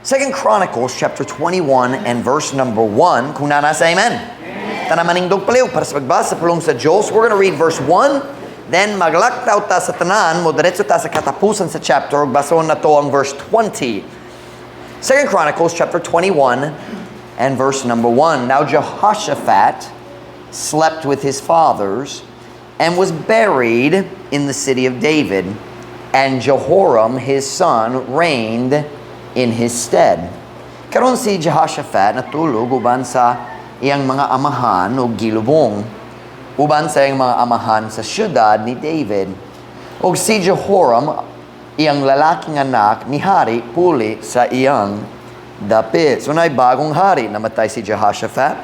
2 Chronicles chapter 21 and verse number 1. Kung nasa amen. Tanamaningdog paliw para sa pagbasa pulong sa Diyos. We're going to read verse 1. Then maglaktaw ta sa tanan, mo diretso ta sa katapusan sa chapter. Basaon na to ang verse 20. 2 Chronicles chapter 21 and verse number 1. Now Jehoshaphat slept with his fathers and was buried in the city of David, and Jehoram his son reigned in his stead. Karon si Jehoshaphat natulog uban sa iyang mga amahan o gilubong, uban sa iyang mga amahan sa syudad ni David. O si Jehoram, iyang lalaking anak ni hari, puli sa iyang dapit. So na'y bagong hari, namatay si Jehoshaphat,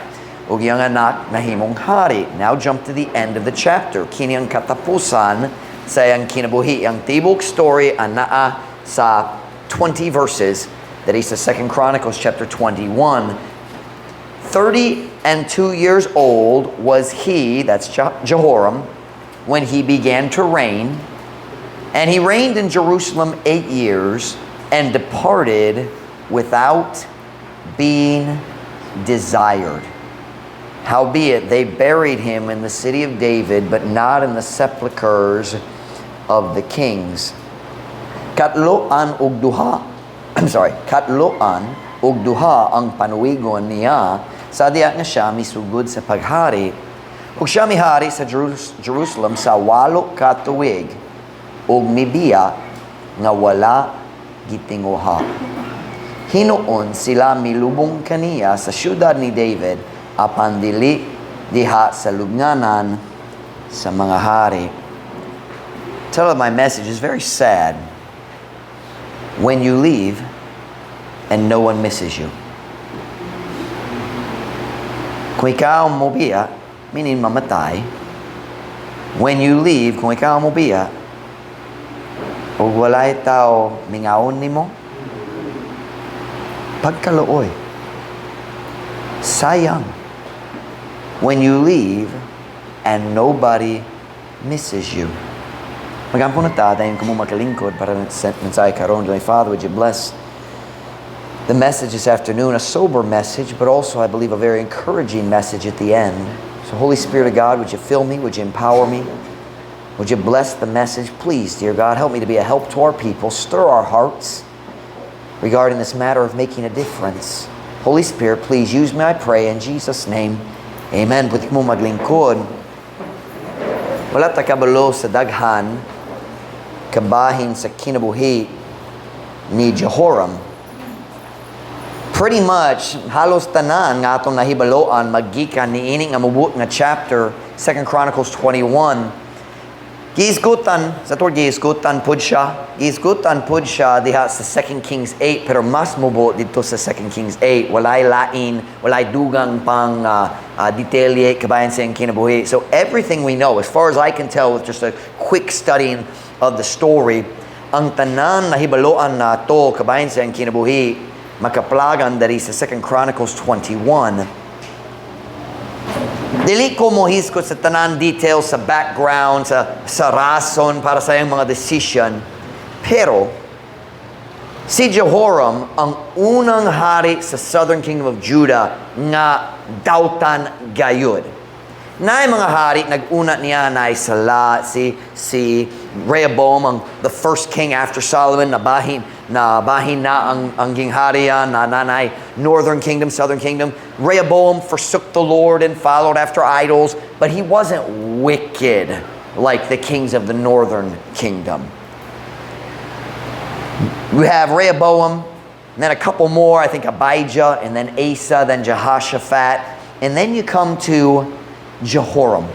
o iyang anak nahimong hari. Now jump to the end of the chapter. Kini ang katapusan sa iyang kinabuhi. Ang tibok story anaa sa 20 verses that is the 2 Chronicles chapter 21. 32 years old was he, that's Jehoram, when he began to reign. And he reigned in Jerusalem 8 years and departed without being desired. Howbeit, they buried him in the city of David, but not in the sepulchres of the kings. Katloan og duha ang panuwigon niya sa diya nga siya misugod sa paghari. Ug siya mihari sa Jerusalem sa 8 ka tuig ug mibiya nga wala gitinguha. Hinuon sila milubong kaniya sa syudad ni David apan dili diha sa lubnganan sa mga hari. Title of my message is very sad. When you leave and no one misses you. Kung ikaw mo biya, meaning mamatay. When you leave, kung ikaw mo biya, o walay tao mingaon nimo, pagkalooy. Sayang. When you leave and nobody misses you. Magampong na ta, dahil kung makalingkod para mensahe karon, my Father, would you bless the message this afternoon, a sober message, but also, I believe, a very encouraging message at the end. So, Holy Spirit of God, would you fill me? Would you empower me? Would you bless the message? Please, dear God, help me to be a help to our people. Stir our hearts regarding this matter of making a difference. Holy Spirit, please use me, I pray, in Jesus' name. Amen. Pwede mo maglingkod. Wala ta kabalo sa daghan, kabahin sa kinabuhi ni Jehoram. Pretty much, halos tanan nga atong nahibaloan maggikan ni ining nga mubut nga chapter, 2 Chronicles 21. Giisgutan, sa tuwag giisgutan pud siya. Giisgutan pud siya diha sa 2 Kings 8, pero mas mubut dito sa 2 Kings 8. Walay lain, walay dugang pang detalye kabayan sa iyang kinabuhi. So everything we know, as far as I can tell with just a quick studying of the story, ang tanan nahibaloan na to kabayan sa iyang kinabuhi, makaplagan dari sa 2 Chronicles 21. Dili ko mohiskot sa tanan details sa background, sa rason para sa iyang mga decision. Pero, si Jehoram ang unang hari sa Southern Kingdom of Judah nga dautan gayud. Naay mga hari, nag-una niya na Sala, si Rehoboam, the first king after Solomon, nabahin na ang gingharian na nanay Northern Kingdom, Southern Kingdom. Rehoboam forsook the Lord and followed after idols, but he wasn't wicked like the kings of the Northern Kingdom. We have Rehoboam, and then a couple more, I think Abijah, and then Asa, then Jehoshaphat, and then you come to Jehoram.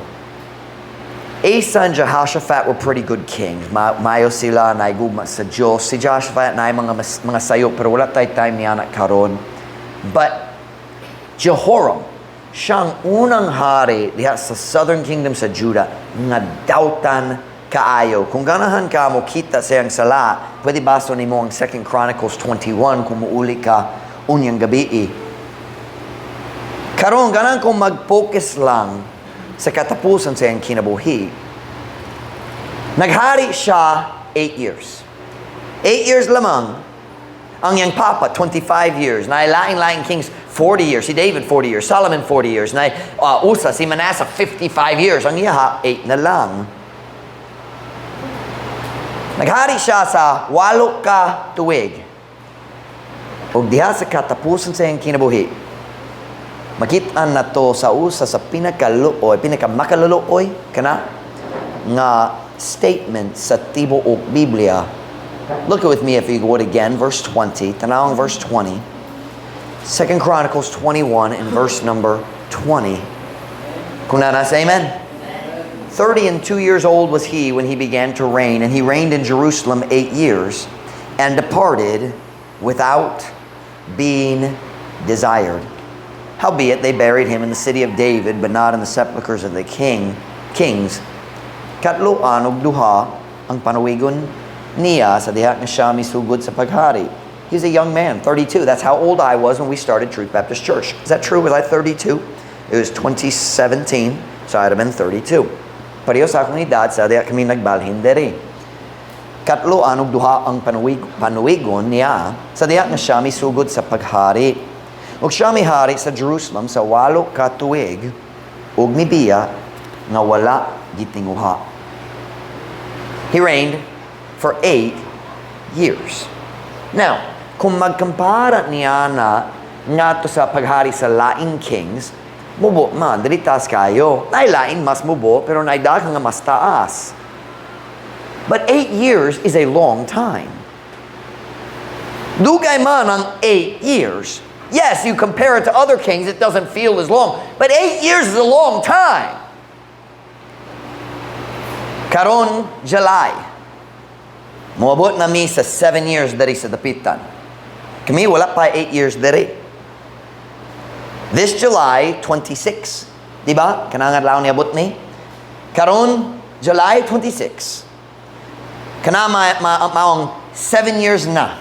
Asa and Jehoshaphat were pretty good kings. Mayo sila, naigugma sa Diyos. Si Jehoshaphat na mga sayo, pero wala tayo time niya na karon. But Jehoram, siyang unang hari diha sa Southern Kingdom sa Judah nga dautan kaayo. Kung ganahan ka mo kita sa iyang sala, pwede baso nimo ang 2 Chronicles 21 kung muuli ka unyang gabi. Karon ganahan kong mag-focus lang sa katapusan sa iyang kinabuhi. Naghari siya 8 years. 8 years lamang Ang yang papa, 25 years. Na laing kings, 40 years. Si David, 40 years. Solomon, 40 years. Na Usa, si Manasseh, 55 years. Ang yaha, 8 na lang. Naghari siya sa 8 ka tuig. O diha sa katapusan sa iyang kinabuhi, makitaan na to sa usa sa pinakamakaluluoy kana nga statement sa tibuok Biblia. Look with me if you would again, verse 20. Tanawang verse 20. 2 Chronicles 21 and verse number 20. Kung nasa amen? 30 and 2 years old was he when he began to reign, and he reigned in Jerusalem 8 years, and departed without being desired. Howbeit they buried him in the city of David, but not in the sepulchres of the kings. Katloan og duha ang panawigon niya sa diha nga siya misugod sa paghari. He's a young man, 32. That's how old I was when we started Truth Baptist Church. Is that true? Was I 32? It was 2017, so I'd have been 32. Pareho sa akong edad, sa diha kami nagbalhin diri. Katloan og duha ang panawigon niya sa diha nga siya misugod sa paghari. Ug siya mihari sa Jerusalem sa 8 ka tuig, ug mibiya nga wala gitinguha. He reigned for 8 years. Now, kung magkumpara niya na nga to sa paghari sa laing kings, mubo man, dilitas kayo. Nay lain mas mubo, pero naidaka nga mas taas. But 8 years is a long time. Dugay man ang 8 years. Yes, you compare it to other kings, it doesn't feel as long. But 8 years is a long time. Karon, July. Moabot na mi sa 7 years dari sa dapitan. Kami wala pa 8 years dari. This July 26, di ba? Kanang adlaw niabot ni. Karon July 26. Kana maong 7 years na.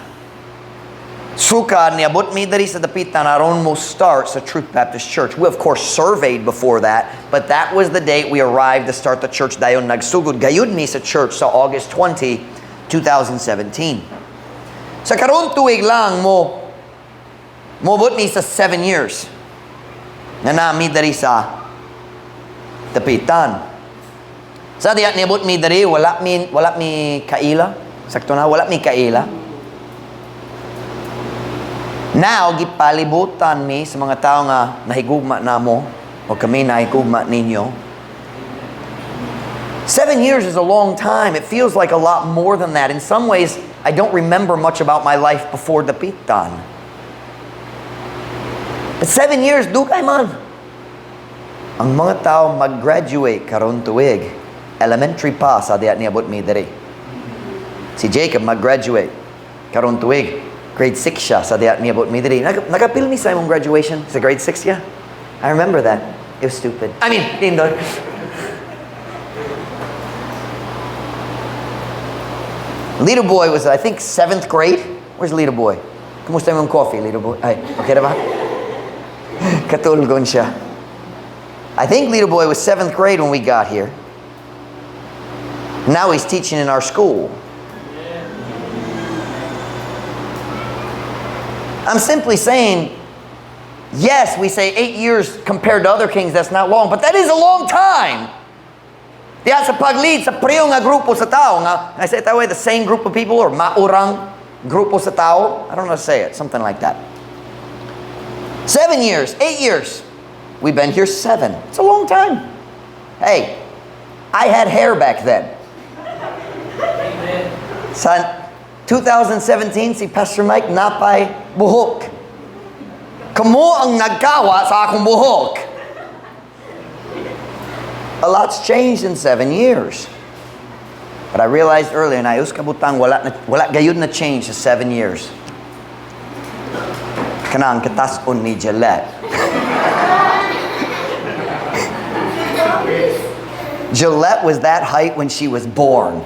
Suka niabot mi dari sa dapitan aron mo start sa Truth Baptist Church. We of course surveyed before that, but that was the date we arrived to start the church. Dayon nagsugod gayud mi sa church sa August 20, 2017. Sa karon tuig lang moabot mi sa 7 years. Nga nami dari sa dapitan. Sa diya niabot mi dari wala mi kaila. Sakto na wala mi kaila. Now gipalibutan mi sa mga tao nga nahigugma namo o kami nahigugma ninyo. 7 years is a long time. It feels like a lot more than that. In some ways, I don't remember much about my life before the Dapitan. But 7 years, dugay man. Ang mga tao mag-graduate karon tuig. Elementary pa sa diya niabot mi diri. Si Jacob mag-graduate karon tuig. Grade 6 siya sa diya niabot mi diri. Nagapil mi sa imong graduation sa grade 6 ya. I remember that. It was stupid. I mean, indon. Little boy was, I think, 7th grade. Where's little boy? Kumusta yung coffee, little boy? Ay, okay na ba? Katulgon siya. I think little boy was 7th grade when we got here. Now he's teaching in our school. I'm simply saying, yes, we say 8 years compared to other kings, that's not long, but that is a long time. Diya sa pag-lead sa priyo nga grupo sa tao nga, I say it that way, the same group of people or maurang grupo sa tao. I don't know how to say it, something like that. 7 years, 8 years. We've been here 7. It's a long time. Hey, I had hair back then. Sa 2017, si Pastor Mike napay buhok. Kamo ang nagkawa sa akong buhok. A lot's changed in 7 years. But I realized earlier, na ayos kabutang wala gayud na change sa 7 years. Kanang katason ni Gillette. Gillette was that height when she was born.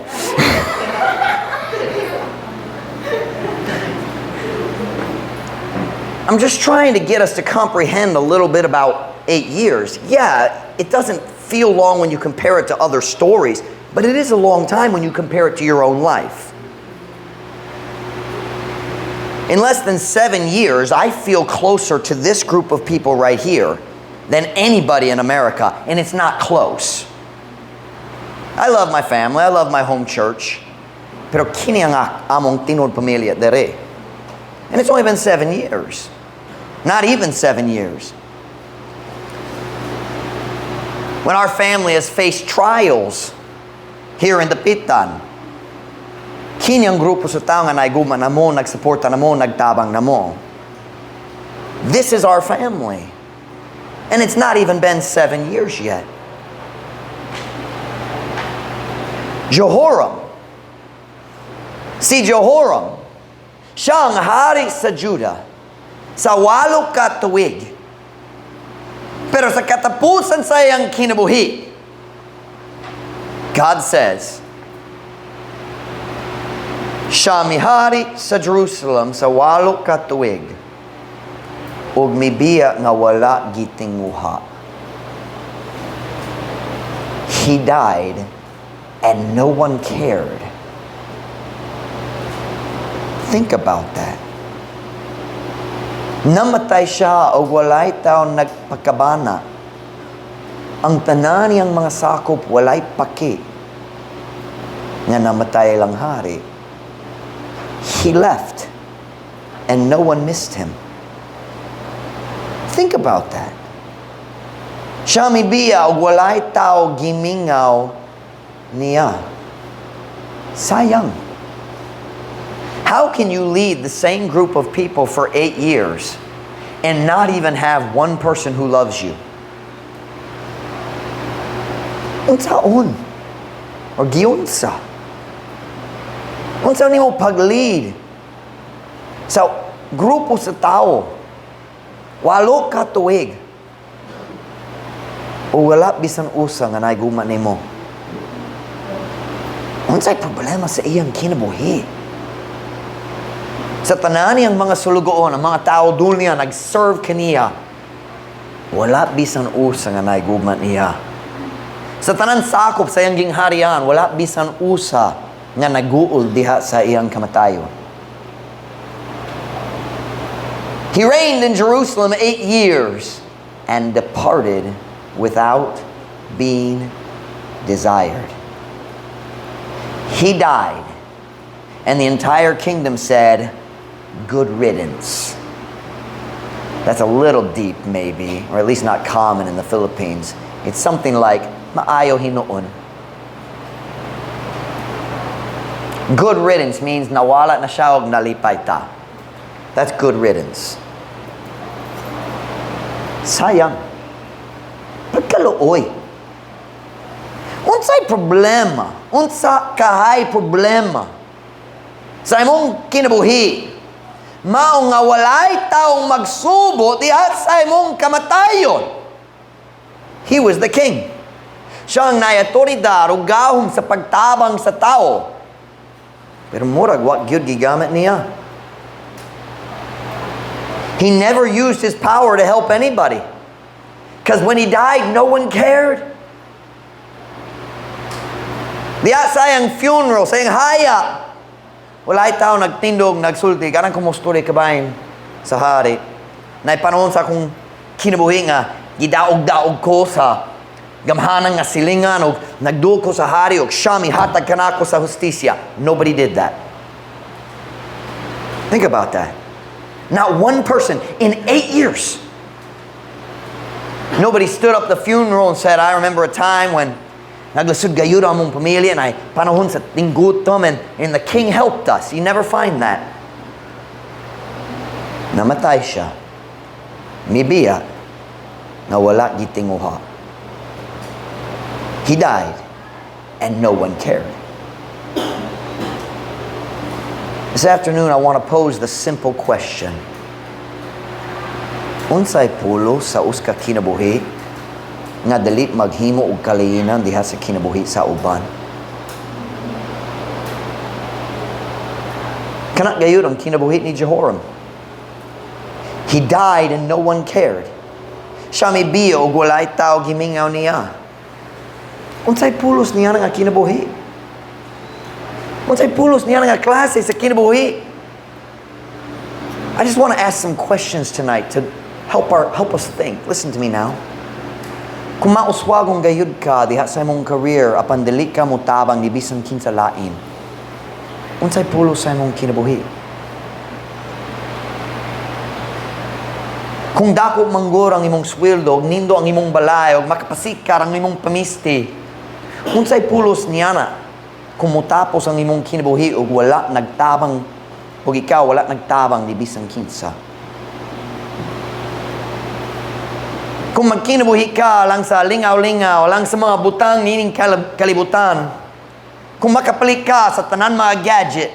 I'm just trying to get us to comprehend a little bit about 8 years. Yeah, it doesn't feel long when you compare it to other stories, but it is a long time when you compare it to your own life. In less than 7 years, I feel closer to this group of people right here than anybody in America, and it's not close. I love my family, I love my home church, pero kini ang among tinod pamilya dere. And it's only been 7 years. Not even 7 years. When our family has faced trials here in the Pitan, kini ang grupo sa tao nga naiguman na mo, nagsuporta na mo, nagtabang na mo. This is our family. And it's not even been 7 years yet. Jehoram. Si Jehoram, siya ang hari sa Judah sa 8 katuig. Pero sa katapusan sa iyang kinabuhi, God says, siya mihari sa Jerusalem sa 8 katuig ug mibiya nga wala gitinguha. He died and no one cared. Think about that. Namatay siya o walay tao nagpakabana. Ang tanan niyang mga sakop walay paki nga namatay lang hari. He left and no one missed him. Think about that. Siya mibiya o walay tao gimingaw niya. Sayang. How can you lead the same group of people for 8 years and not even have one person who loves you? Unsaon? Or giunsa? Unsa nimo pag-lead sa grupo sa tao 8 katuig o wala bisan usa nga naiguman nimo? Unsay problema sa iyang kinabuhi? Sa tanan niyang mga sulugoon, ang mga tao doon niya, nag-serve kaniya, wala bisan usa nga naiguman niya. Sa tanan sakop sa iyang gingharian, wala bisan usa nga naguol diha sa iyang kamatayon. He reigned in Jerusalem 8 years and departed without being desired. He died, and the entire kingdom said, good riddance. That's a little deep maybe, or at least not common in the Philippines. It's something like, maayo hinoon. Good riddance means nawala na siya og nalipay ta. That's good riddance. Sayang. Pagkaluoy. Unsay problema? Unsa kahay problema sa imong kinabuhi? Mao nga walay taong magsubo diha sa imong kamatayon. He was the king. Siya ang nayatoridad o gahom sa pagtabang sa tao. Pero murag what gyud gigamit niya. He never used his power to help anybody. Because when he died, no one cared. Diya sa iyang funeral, sa iyang haya, walay tao nagtindog, nagsulti, kanang kumusturi kabayin sa hari. Na panahon sa akong kinabuhi nga, gidaog-daog ko sa gamhanan nga silingan o nagduol ko sa hari o siya mihatag kanako sa hustisya. Nobody did that. Think about that. Not one person in 8 years. Nobody stood up the funeral and said, I remember a time when naglasud gayud ang mong pamilya na panahon sa tinggutom and the king helped us. You never find that. Namatay siya. Mibiya na wala gitinguha. He died and no one cared. This afternoon I want to pose the simple question. Unsay pulo sa uska kinabuhi nga dali maghimo og kalayinan diha sa kinabuhi sa uban? Kana gayud ang kinabuhi ni Jehoram. He died and no one cared. Siya may biyo og walay tao gimingaw niya. Unsay pulos niya nga kinabuhi? Unsay pulos niya nga klase sa kinabuhi? I just want to ask some questions tonight to help us think. Listen to me now. Kung mauswagong gayud ka diha sa imong career apan dili ka mutabang ni bisan kinsa lain. Unsay pulo sa imong kinabuhi? Kung dako manggor ang imong sweldo, nindo ang imong balay ug makapasikar ang imong pamisti. Unsay pulos niya na? Kung mutapos ang imong kinabuhi ug wala nagtabang ug ikaw wala nagtabang ni bisan kinsa. Kung magkinabuhi ka lang sa lingaw-lingaw, lang sa mga butang nining kalibutan, kung makapalit ka sa tanan mga gadget,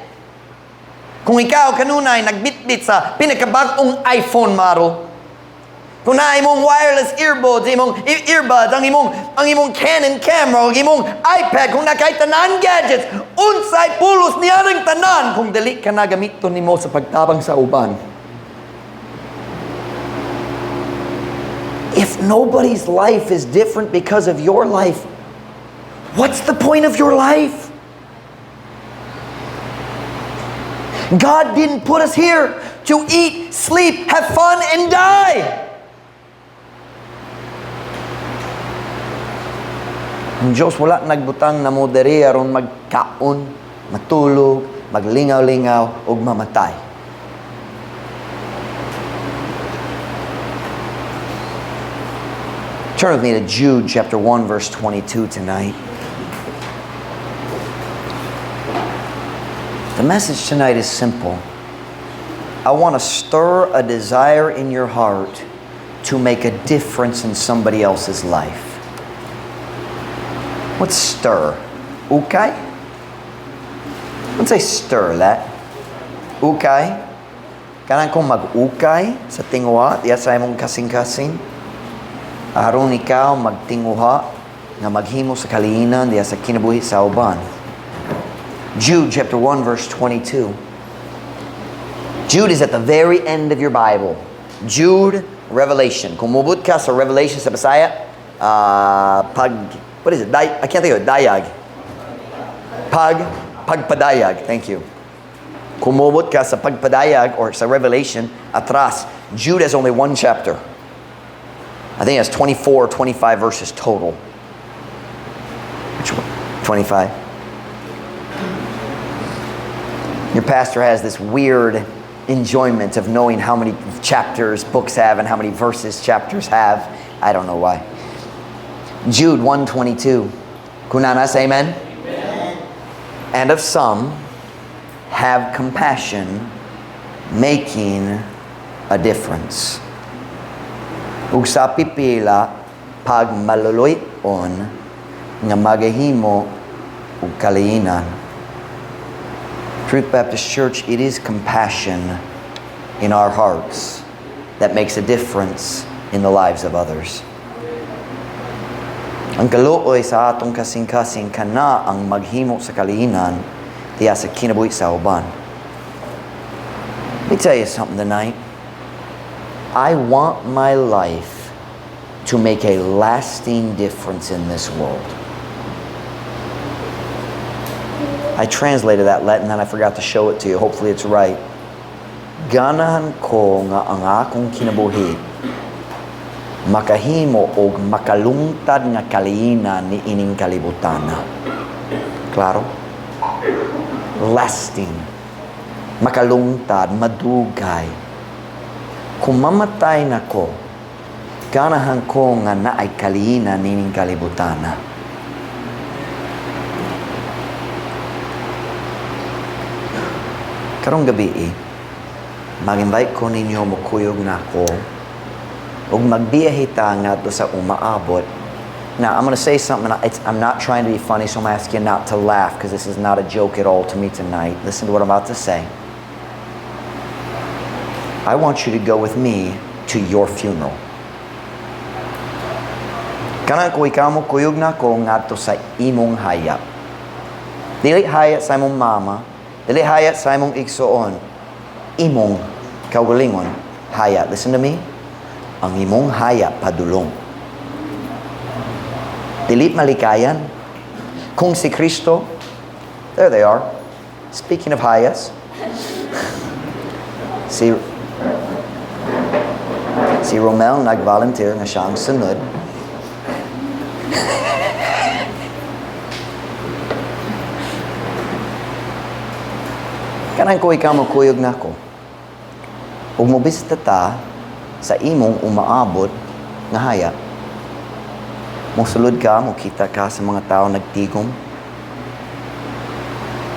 kung ikaw kanunay nagbitbit sa pinakabagong iPhone model, kung na imong wireless earbuds, ang imong Canon camera, ang imong iPad, kung na kay tanan gadgets, unsay pulos niya ng tanan kung dali ka na gamiton nimo sa pagtabang sa uban. If nobody's life is different because of your life, what's the point of your life? God didn't put us here to eat, sleep, have fun, and die. Ang Diyos wala nagbutang na mo diri aron magkaon, matulog, maglingaw-lingaw ug mamatay. Turn with me to Jude chapter 1 verse 22 tonight. The message tonight is simple. I want to stir a desire in your heart to make a difference in somebody else's life. What's stir? Ukay? What's say stir, let? Ukay? Kanang kong mag-ukay sa tinguha, diya sa imong kasing-kasing. Aron ikaw magtinguha na maghimo sa kaliinan diya sa kinabuhi sa uban. Jude chapter 1 verse 22. Jude is at the very end of your Bible. Jude, Revelation. Kung mubut ka sa Revelation sa Bisaya, what is it? I can't think of it. Dayag. Pagpadayag. Thank you. Kumubot ka sa pagpadayag or sa Revelation, atras. Jude has only one chapter. I think it has 24 or 25 verses total. Which one? 25. Your pastor has this weird enjoyment of knowing how many chapters books have and how many verses chapters have. I don't know why. Jude 1:22. Kunanas, amen? Amen. And of some have compassion, making a difference. Ug sa pipila pag maluluyon nga magahimo ug kaliinan. Truth Baptist Church, it is compassion in our hearts that makes a difference in the lives of others. Ang kaluoy sa atong kasing-kasing kana ang maghimo sa kaliinan diya sa kinabuhi sa uban. Let me tell you something tonight. I want my life to make a lasting difference in this world. I translated that Latin and I forgot to show it to you. Hopefully it's right. Ganahan ko nga ang akong kinabuhi makahimo og makalungtad nga kaliinan ni ining kalibutan. Klaro? Lasting. Makalungtad, madugay. Kung mamatay na ko, ganahan ko nga naay kaliinan ni ining kalibutan. Karong gabi, mag-invite ko ninyo mukuyog na ako ug magbiyahe ta ngadto sa umaabot. Now, I'm going to say something. I'm not trying to be funny, so I'm asking you not to laugh because this is not a joke at all to me tonight. Listen to what I'm about to say. I want you to go with me to your funeral. Kana ko ikaw mo kuyog na ko ngadto sa imong hayap. Dili hayat sa imong mama, dili hayat sa imong igsoon, imong kaugalingon hayat. Listen to me. Ang imong hayat padulong. Dili malikayan. Kung si Kristo, there they are. Speaking of hayas, si Si Romel nag-volunteer nga siya ang sunod. Kanang ko ikaw magkuyog na ko. Ug mo bisita ta sa imong umaabot nga haya. Mosulod ka, mukita ka sa mga tao nagtigom.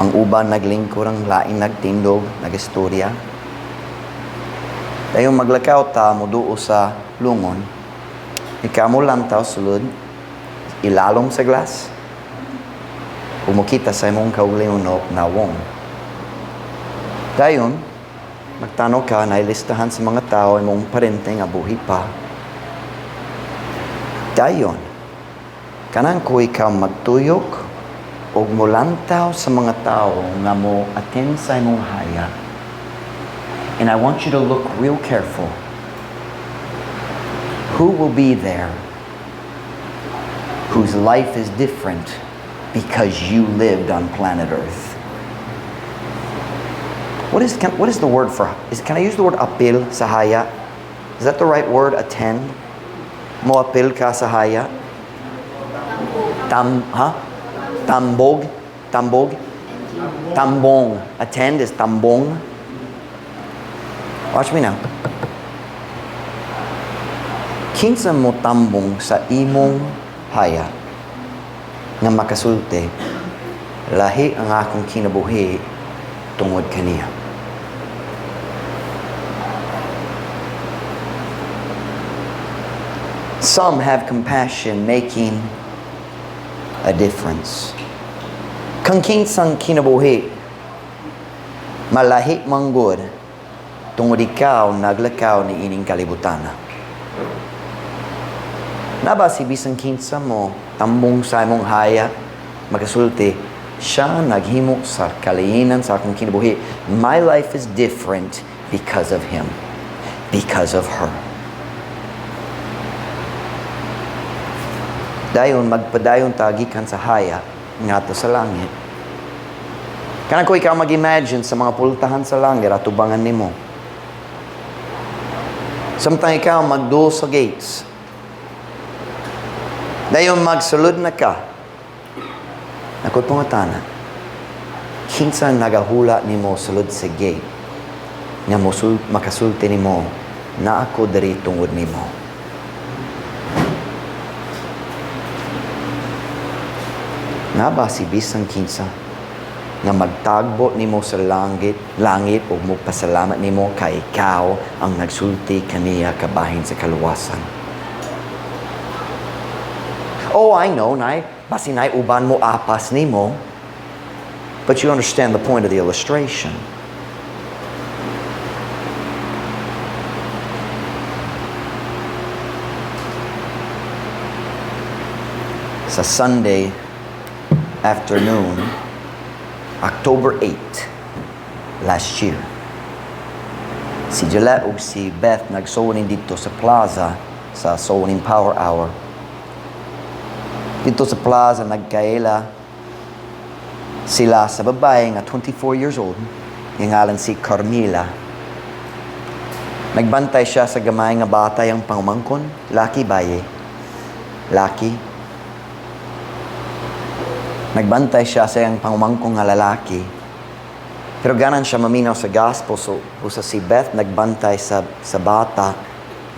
Ang uban naglingkod, ang laing nagtindog, nagistorya. Dayong maglakaw ta, muduo sa lungon. Ikaw mo lantaw sulod, ilalom sa glass. Umukita sa imong kauliunok na wong. Dayon, magtanong ka, nailistahan sa mga tao, imong parente nga buhi pa. Dayon, kanang ko ikaw magtuyok o mulantaw sa mga tao nga mo attend sa imong haya. And I want you to look real careful. Who will be there whose life is different because you lived on planet Earth? What is the word for, can I use the word apil sa haya? Is that the right word, attend? Mo apil ka sa haya? Tambog? Tambong. Attend is tambong. Watch me now. Kinsa mo tambong sa imong haya nga makasulti, lahi ang akong kinabuhi tungod kaniya. Some have compassion, making a difference. Kung kinsang kinabuhi, malahi manggod, tungod ikaw naglakaw ni ining kalibutan. Naba si bisang kinsa mo, tambong sa imong haya, magasulti, siya naghimo sa kalayinan sa akong kinabuhi. My life is different because of him, because of her. Dayon, magpadayon tagikan sa haya, nga to sa langit. Kanang ko ikaw mag-imagine sa mga pultahan sa langit, atubangan nimo. Samtang ikaw magduo sa gates. Dayon magsulod na ka. Nakot pangatana. Kinsa nagahula nimo sulod sa gate. Nga makasulti nimo na ako diri tungod nimo. Naba si bisang kinsa nga magtagbo nimo sa langit o magpasalamat nimo kay ikaw ang nagsulti kaniya kabahin sa kaluwasan. Oh, I know, nay, basi nay uban mo apas nimo, but you understand the point of the illustration. Sa Sunday afternoon, October 8 last year, si Gillette ug si Beth nagsoning dito sa plaza sa Soning Power Hour. Dito sa plaza nagkaila sila sa babae nga 24 years old, yung ngalan si Carmila. Nagbantay siya sa gamay nga bata yung pangumangkon, laki baye. Laki. Nagbantay siya sa iyang pangumangkong nga lalaki. Pero ganan siya maminaw sa gospel. So, usa si Beth nagbantay sa bata.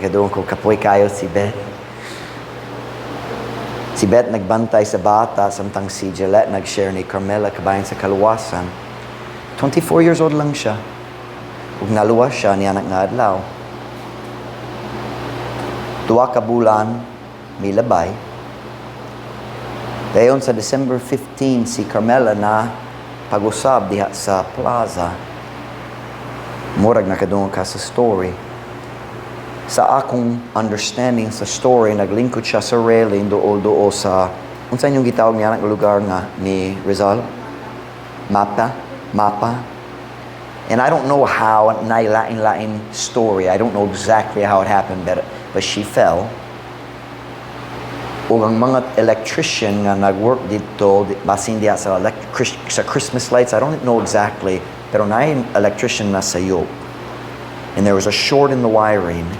Gadoon ko kapoy kayo si Beth. Si Beth nagbantay sa bata. Samtang si Gillette nag-share ni Carmela kabayan sa kaluwasan. 24 years old lang siya. Ug naluwas siya ni anak nga adlaw. 2 ka bulan, may labay. Dayon sa December 15, si Carmela na pag-usab diha sa plaza. Murag nakadungog ka sa story. Sa akong understanding sa story, naglingkod siya sa railing dool sa, unsa yung gitawag niya ng lugar nga ni Rizal? Mapa. And I don't know how, lain story. I don't know exactly how it happened, but she fell. O ang mga electrician nga nag-work dito, basin diya sa Christmas lights, I don't know exactly, pero na yung electrician na sayo. And there was a short in the wiring.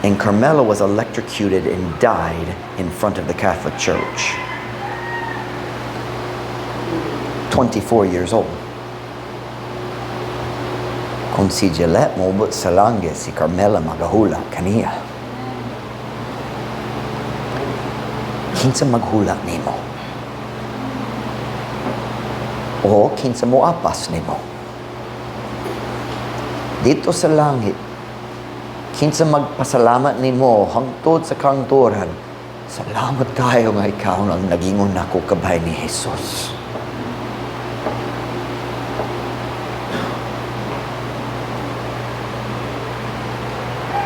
And Carmela was electrocuted and died in front of the Catholic Church. 24 years old. Kung si Gillette mobot sa langit, si Carmela magahula kaniya. Kinsa maghula nimo? O kinsa mo apas nimo? Dito sa langit, kinsa magpasalamat nimo hangtod sa kangturan. Salamat tayo nga ikaw ang nagingon nako kabay ni Jesus.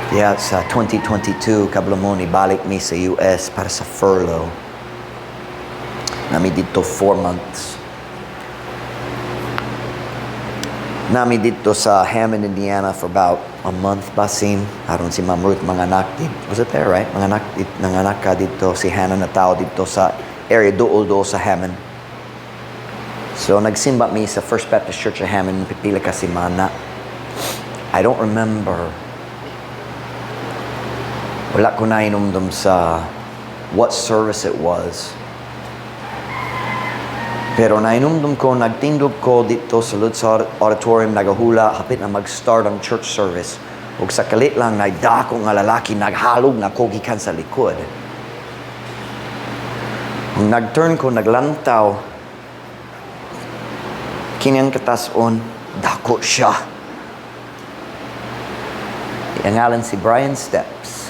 Yeah, sa 2022, kablamon, ibalik mi sa US para sa furlough. Nami dito 4 months. Nami dito sa Hammond, Indiana for about a month basin. Aron si Ma'am Ruth manganak dito. Was it there, right? Nanganak ka dito. Si Hannah na tao dito sa area dool sa Hammond. So nagsimba mi sa First Baptist Church of Hammond. Pipila ka si Mana. I don't remember. Wala ko na inumdum sa what service it was. Pero nainumdum ko, nagtindog ko dito sa Lutz Auditorium, nagahula, hapit na mag-start ang church service. Ug sa kalit lang, naidako nga lalaki, naghalog na kogikan sa likod. Kung nag-turn ko, naglantaw, kinyang katason, dako siya. Iangalan si Brian Steps.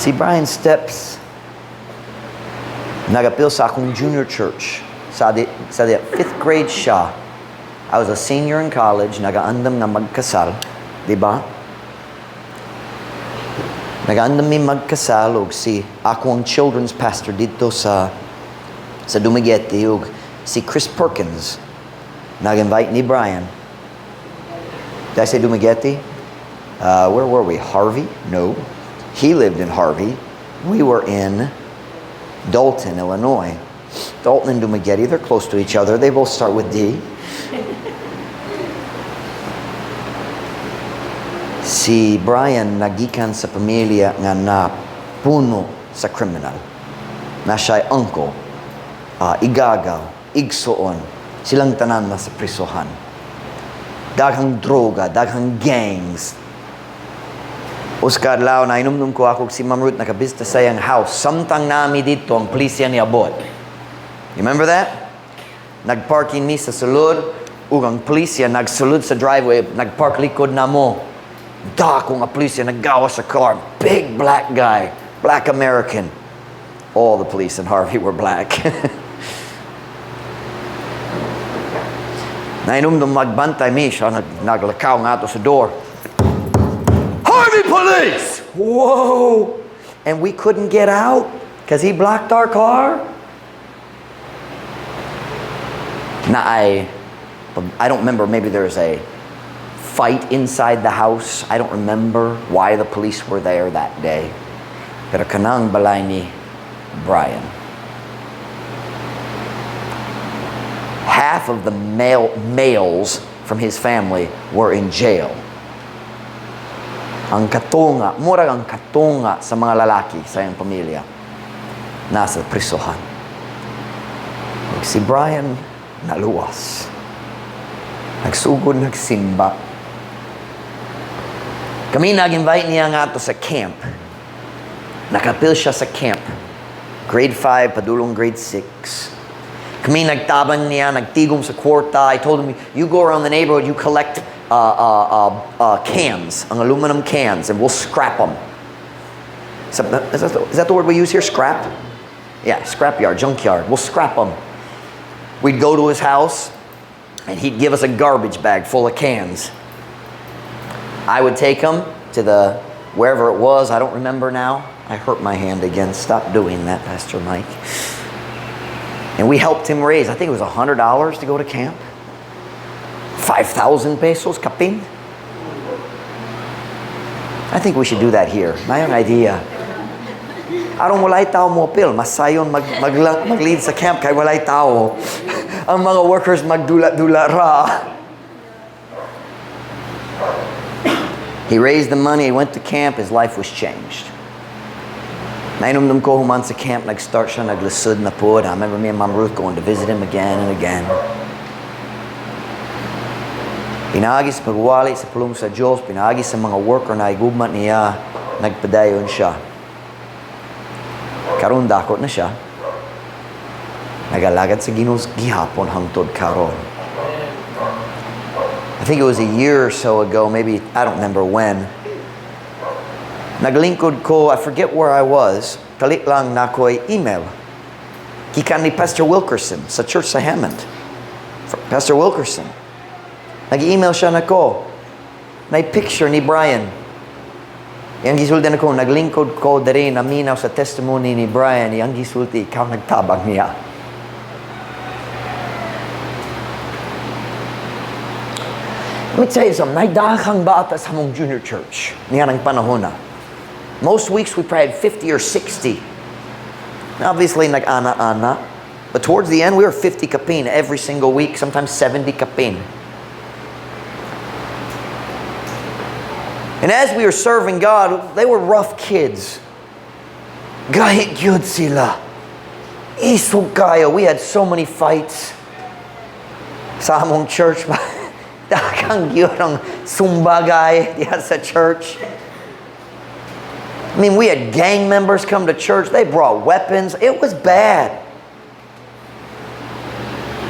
Si Brian Steps, nagapil sa akong junior church. Sa 5th grade siya. I was a senior in college, nagaandam nga magkasal. Diba? Nagaandam mi magkasal og si ako ang children's pastor dito sa Dumaguete og si Chris Perkins. Nag-invite ni Brian. Did I say Dumaguete? Where were we? Harvey? No. He lived in Harvey. We were in Dalton, Illinois. Dalton and Dumaguete, they're close to each other. They both start with D. Si Brian nagikan sa pamilya nga na puno sa kriminal. Na siya'y uncle, igagaw, igsoon. Silang tanan na sa prisohan. Daghang droga, daghang gangs. Oscar Lao, na inumnum ko ako si Ma'am Ruth nakabista sa iyang house. Samtang nami dito ang pulisya ni abot. You remember that? Nagparking mi sa sulod, ug ang pulisya nagsulod sa driveway, nagpark likod na mo. Dako nga pulisya naggawa sa car. Big black guy, black American. All the police in Harvey were black. Na inumnum magbantay mi siya, naglakaw nga to sa door. Harvey police! Whoa! And we couldn't get out because he blocked our car. I don't remember, maybe there's a fight inside the house. I don't remember why the police were there that day. Pero kanang balay ni Brian. Half of the males from his family were in jail. Ang katunga, murag ang katunga sa mga lalaki sa iyang pamilya, nasa prisohan. Si Brian, naluwas. Nagsugod, nagsimba. Kami nag-invite niya nga to sa camp. Nakapil siya sa camp. Grade 5, padulong grade 6. Kami nagtabang niya, nagtigom sa kwarta. I told him, you go around the neighborhood, you collect cans, ang aluminum cans, and we'll scrap them. Is that the word we use here? Scrap? Yeah, scrap yard, junkyard. We'll scrap them. We'd go to his house, and he'd give us a garbage bag full of cans. I would take them to wherever it was. I don't remember now. I hurt my hand again. Stop doing that, Pastor Mike. And we helped him raise, I think it was $100 to go to camp. 5,000 pesos, kapin. I think we should do that here. Mayong idea. Arong walay tao mo apil, masayon mag-lead sa camp kay walay tao. Ang mga workers magdula-dula ra. He raised the money, he went to camp, his life was changed. Nainumdum ko human sa camp, nag-start siya, naglusod na po. I remember me and Mom Ruth going to visit him again and again. Pinagi sa pagwali sa pulong sa Diyos, pinagi sa mga worker na igugmat niya, nagpadayon siya. Karon dakot na siya. Nagalagad sa Ginos gihapon hangtod karon. I think it was a year or so ago, maybe, I don't remember when. Naglingkod ko, I forget where I was, talit lang na ko'y email. Gikan ni Pastor Wilkerson sa church sa Hammond. Pastor Wilkerson. Nag-email siya na ko. May picture ni Brian. Yang gisulti na ko, naglingkod ko dari naminaw sa testimony ni Brian. Yang gisulti, ikaw nagtabang niya. Let me tell you something, naidakang bata sa mong junior church. Niya ng panahon na. Most weeks we probably had 50 or 60. Obviously, nag-ana-ana. But towards the end, we were 50 kapin every single week, sometimes 70 kapin. And as we were serving God, they were rough kids. Gahit gyud sila. Isog kayo. We had so many fights sa among church. Dakang gyud ang sumbagay diyan sa church. I mean, we had gang members come to church. They brought weapons. It was bad.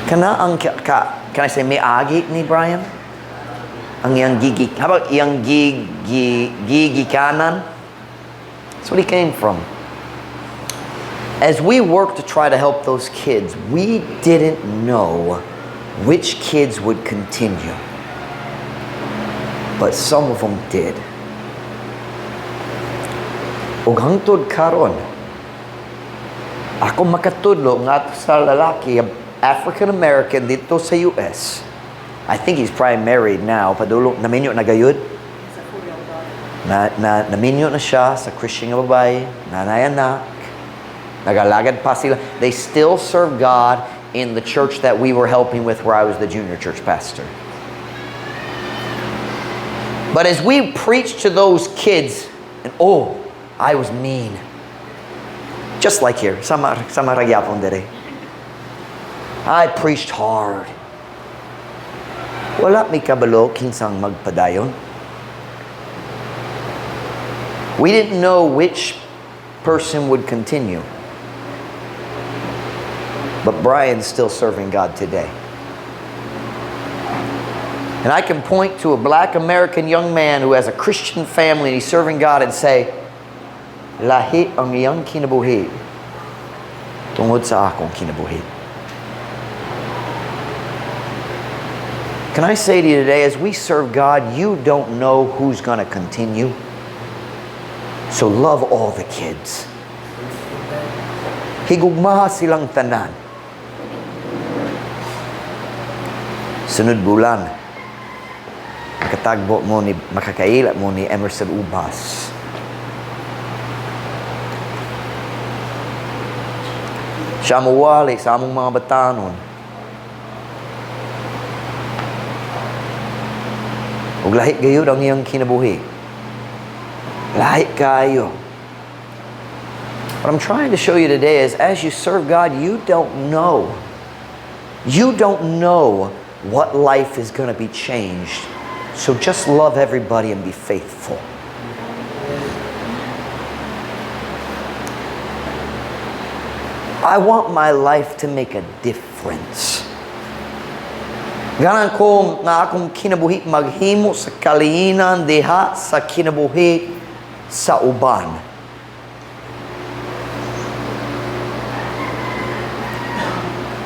Can I say may agi ni Brian? Ang iyang gigi. How about iyang gigikanan? That's what he came from. As we worked to try to help those kids, we didn't know which kids would continue. But some of them did. Ug hangtod karon, ako makatudlo nga sa lalaki, African American dito sa US. I think he's probably married now. Padulo, naminyo na gayud. Naminyo na siya sa Christian nga babae, nanay anak. Nagalagad pa sila. They still serve God in the church that we were helping with where I was the junior church pastor. But as we preached to those kids, and I was mean. Just like here. Sama ragyapon dere. I preached hard. Wala mi kabalo kinsang magpadayon. We didn't know which person would continue. But Brian's still serving God today. And I can point to a black American young man who has a Christian family and he's serving God and say, lahi ang iyang kinabuhi tungod sa akong kinabuhi. Can I say to you today, as we serve God, you don't know who's going to continue. So love all the kids. Higugmaha silang tanan. Sunod bulan, makakaila mo ni Emerson Ubas. Siya mawali sa among mga batanon. Ug lahi gayud ang iyang kinabuhi. Lahi kayo. What I'm trying to show you today is as you serve God, you don't know. You don't know what life is going to be changed. So just love everybody and be faithful. I want my life to make a difference. Ganan ko nga akong kinabuhi maghimo sa kaliinan diha sa kinabuhi sa uban.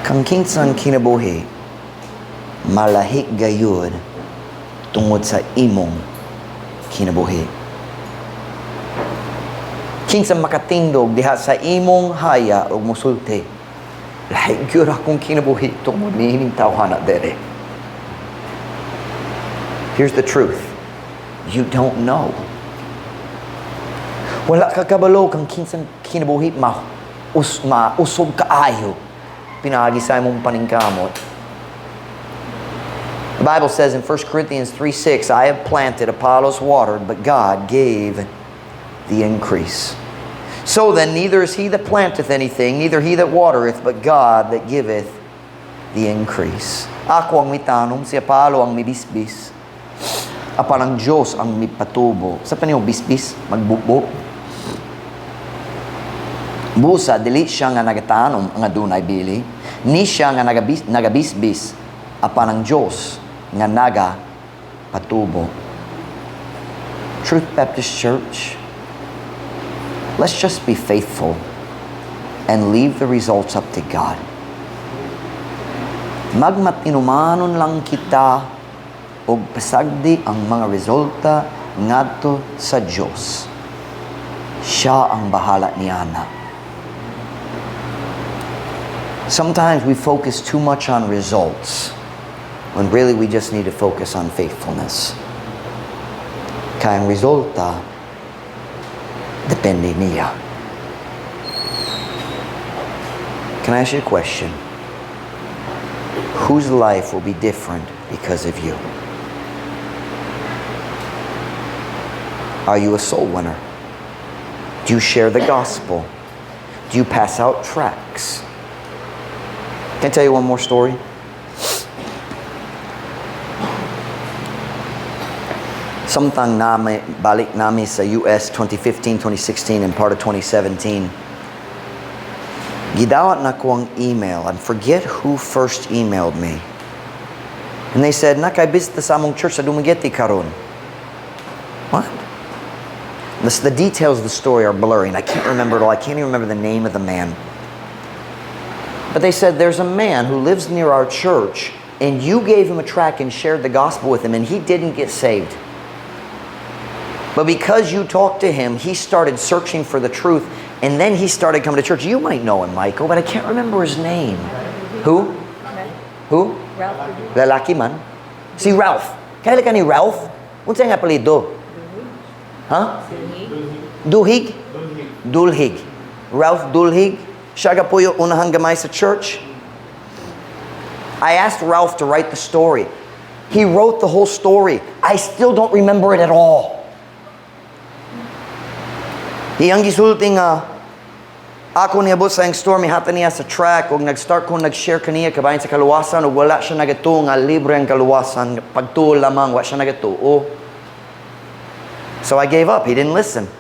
Kang kinsang kinabuhi malahi gayud tungod sa imong kinabuhi. Kinsang makatindog diha sa imong haya o musulti. Lahi gyud akong kinabuhi tungod niining tawhana dere. Here's the truth. You don't know. Wala ka kabalo kang kinsang kinabuhi mausog kaayo pinagi sa imong paningkamot. The Bible says in 1 Corinthians 3:6, I have planted, Apollos watered, but God gave the increase. So then, neither is he that planteth anything, neither he that watereth, but God that giveth the increase. Ako ang mitanong, si Apollo ang mibisbis. Apan ang Diyos ang mipatubo. Sa paniyong bisbis, magbubo. Busa, dili siya nga nagatanom ang adunay bili. Ni siya nga nagabisbis. Apan ang Diyos nga patubo. Truth Baptist Church, let's just be faithful and leave the results up to God. Magmatinumanon lang kita og pasagdi ang mga resulta ngadto sa Dios. Siya ang bahala niana. Sometimes we focus too much on results when really we just need to focus on faithfulness. Kaya ang resulta depende niya. Can I ask you a question? Whose life will be different because of you? Are you a soul winner? Do you share the gospel? Do you pass out tracts? Can I tell you one more story? Samtang balik namin sa US 2015, 2016, and part of 2017, gidawat na ko ang email, and forget who first emailed me. And they said, nakaibisita sa among church sa Dumaguete karon. What? The details of the story are blurring. I can't remember it all. I can't even remember the name of the man. But they said, there's a man who lives near our church, and you gave him a tract and shared the gospel with him, and he didn't get saved. But because you talked to him, he started searching for the truth, and then he started coming to church. You might know him, Michael, but I can't remember his name. Who? Who? Ralph. Lalaki man. Si Ralph. Kailan ka ni Ralph? Unsa nga apelyido? Ha? Duhig? Dulhig. Ralph Dulhig. Siya po yung unahang gamay sa church. I asked Ralph to write the story. He wrote the whole story. I still don't remember it at all. Iyang gisulti nga ako niabot sa ang story, hata niya sa track, og nag-start ko nag-share kaniya kabayan sa kaluwasan, og wala siya nagatuo nga libre ang kaluwasan, pagtuo lamang, wala siya nagatuo. So I gave up. He didn't listen.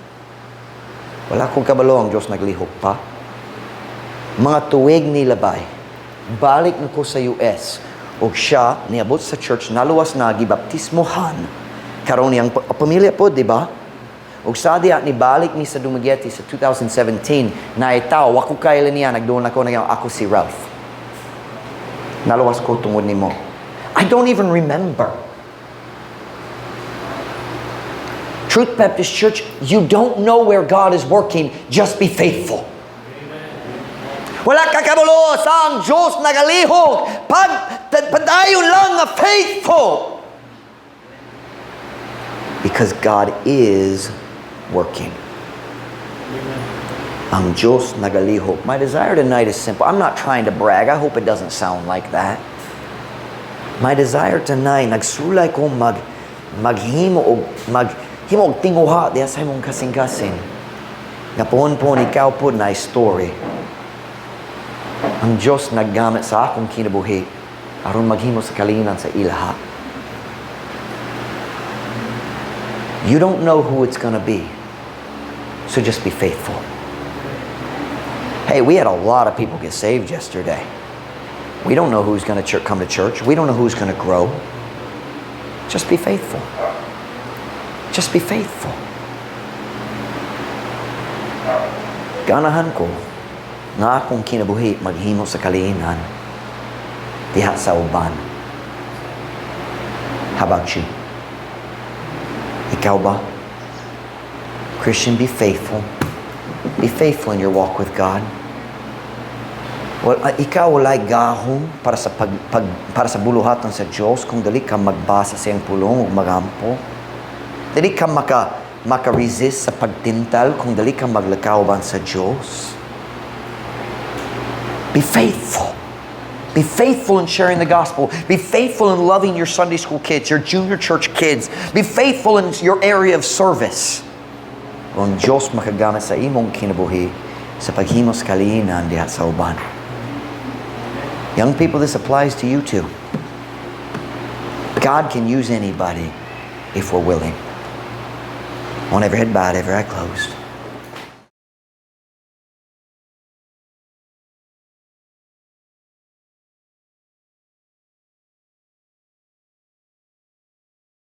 Wala kong kabalo, ang Diyos naglihok pa. Mga tuwig ni labay, balik na ko sa US, og siya niabot sa church, naluwas na, gibaptismohan. Karon niyang pamilya po, di ba? Og sa diya ni balik ni sa Dumaguete sa 2017, na itaw, wako kailan niya, nagdoon ako, ako si Ralph. Naluwas ko tungod ni mo. I don't even remember. Truth Baptist Church, you don't know where God is working, just be faithful. Wala kakabulo sa ang Diyos nagalihog. Padayon lang nga faithful. Because God is working. Ang Diyos nagalihog. My desire tonight is simple. I'm not trying to brag. I hope it doesn't sound like that. My desire tonight, nagsulay ko maghimo og tinguha diya sa imong kasing-kasing. Napon-pon ikaw po na story. Ang Diyos naggamit sa akong kinabuhi aron maghimo sa kalinan sa ilaha. You don't know who it's going to be. So just be faithful. Hey, we had a lot of people get saved yesterday. We don't know who's going to come to church. We don't know who's going to grow. Just be faithful. Just be faithful. Ganahan ko nga akong kinabuhi maghimo sa kaliinan diha sa uban. How about you? Ikaw ba? Christian, be faithful. Be faithful in your walk with God. Well, ikaw walay gahom para sa buluhaton sa Dios kung dali ka magbasa sa iyang pulong ug magampo. Dali ka maka-resist sa pagtintal kung dali ka maglakaw sa Dios. Be faithful. Be faithful in sharing the gospel. Be faithful in loving your Sunday school kids, your junior church kids. Be faithful in your area of service. Kung Diyos makagamit sa imong kinabuhi sa paghimos kaliinan diha sa uban. Young people, this applies to you too. God can use anybody if we're willing. I want every head bowed, every eye closed.